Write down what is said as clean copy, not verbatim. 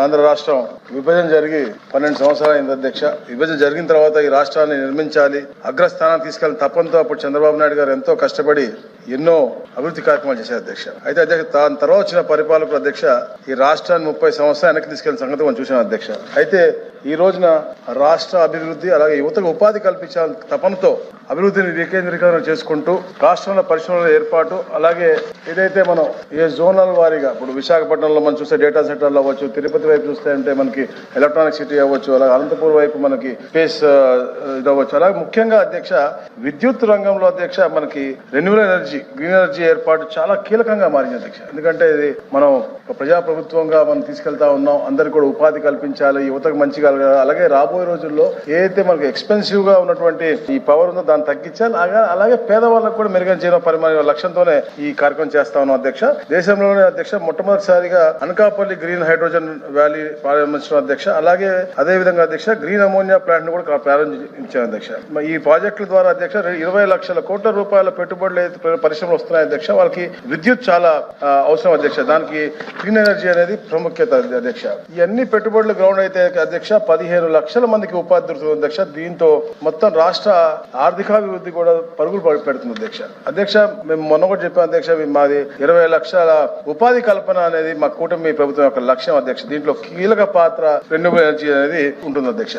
ఆంధ్ర రాష్ట్రం విభజన జరిగి 12 సంవత్సరాలు అయింది అధ్యక్ష. విభజన జరిగిన తర్వాత ఈ రాష్ట్రాన్ని నిర్మించాలి, అగ్రస్థానానికి తీసుకెళ్లిన తపంతో అప్పుడు చంద్రబాబు నాయుడు గారు ఎంతో కష్టపడి ఎన్నో అభివృద్ధి కార్యక్రమాలు చేశారు అధ్యక్ష. అయితే అధ్యక్ష దాని తర్వాత వచ్చిన పరిపాలకులు అధ్యక్ష ఈ రాష్ట్రాన్ని 30 సంవత్సరాలు వెనక్కి తీసుకెళ్లిన సంగతి మనం చూసాం అధ్యక్ష. అయితే ఈ రోజున రాష్ట్ర అభివృద్ధి అలాగే యువతకు ఉపాధి కల్పించాలని తపనతో అభివృద్ధిని వికేంద్రీకరణ చేసుకుంటూ రాష్ట్రంలో పరిశ్రమల ఏర్పాటు, అలాగే ఏదైతే మనం ఏ జోనల్ వారీగా ఇప్పుడు విశాఖపట్నంలో మనం చూస్తే డేటా సెంటర్లు అవ్వచ్చు, తిరుపతి వైపు చూస్తే అంటే మనకి ఎలక్ట్రానిక్ సిటీ అవ్వచ్చు, అలాగే అనంతపూర్ వైపు మనకి స్పేస్ ఇది అవ్వచ్చు. అలాగే ముఖ్యంగా అధ్యక్ష విద్యుత్ రంగంలో అధ్యక్ష మనకి రెన్యూవల్ ఎనర్జీ, గ్రీన్ ఎనర్జీ ఏర్పాటు చాలా కీలకంగా మారింది అధ్యక్ష. ఎందుకంటే ఇది మనం ప్రజాప్రభుత్వంగా మనం తీసుకెళ్తా ఉన్నాం, అందరికి కూడా ఉపాధి కల్పించాలి, యువతకు మంచిగా. అలాగే రాబోయే రోజుల్లో ఏదైతే మనకు ఎక్స్పెన్సివ్ గా ఉన్నటువంటి ఈ పవర్ ఉందో దాన్ని తగ్గించాలి, అలాగే పేదవాళ్ళకు కూడా మెరుగైన జీవన పరిమాణ లక్ష్యంతోనే ఈ కార్యక్రమం చేస్తా ఉన్నాం అధ్యక్ష. దేశంలోనే అధ్యక్ష మొట్టమొదటిసారిగా అనకాపల్లి గ్రీన్ హైడ్రోజన్ వ్యాలీ ప్రారంభించిన అధ్యక్ష. అలాగే అదే విధంగా అధ్యక్ష గ్రీన్ అమోనియా ప్లాంట్ ను కూడా ప్రారంభించారు అధ్యక్ష. ఈ ప్రాజెక్టుల ద్వారా అధ్యక్ష 20 లక్షల కోట్ల రూపాయల పెట్టుబడులు పరిశ్రమలు వస్తున్నాయి అధ్యక్ష. వాళ్ళకి విద్యుత్ చాలా అవసరం అధ్యక్ష. దానికి క్లీన్ ఎనర్జీ అనేది ప్రాముఖ్యత అధ్యక్ష. ఇవన్నీ పెట్టుబడులు గ్రౌండ్ అయితే అధ్యక్ష 15 లక్షల మందికి ఉపాధి దొరుకుతుంది అధ్యక్ష. దీంతో మొత్తం రాష్ట్ర ఆర్థికాభివృద్ధి కూడా పరుగులు పెడుతుంది అధ్యక్ష. అధ్యక్ష మేము మొన్న కూడా చెప్పాం అధ్యక్ష, మాది 20 లక్షల ఉపాధి కల్పన అనేది మా కూటమి ప్రభుత్వం యొక్క లక్ష్యం అధ్యక్ష. దీంట్లో కీలక పాత్ర రెన్యూవల్ ఎనర్జీ అనేది ఉంటుంది అధ్యక్ష.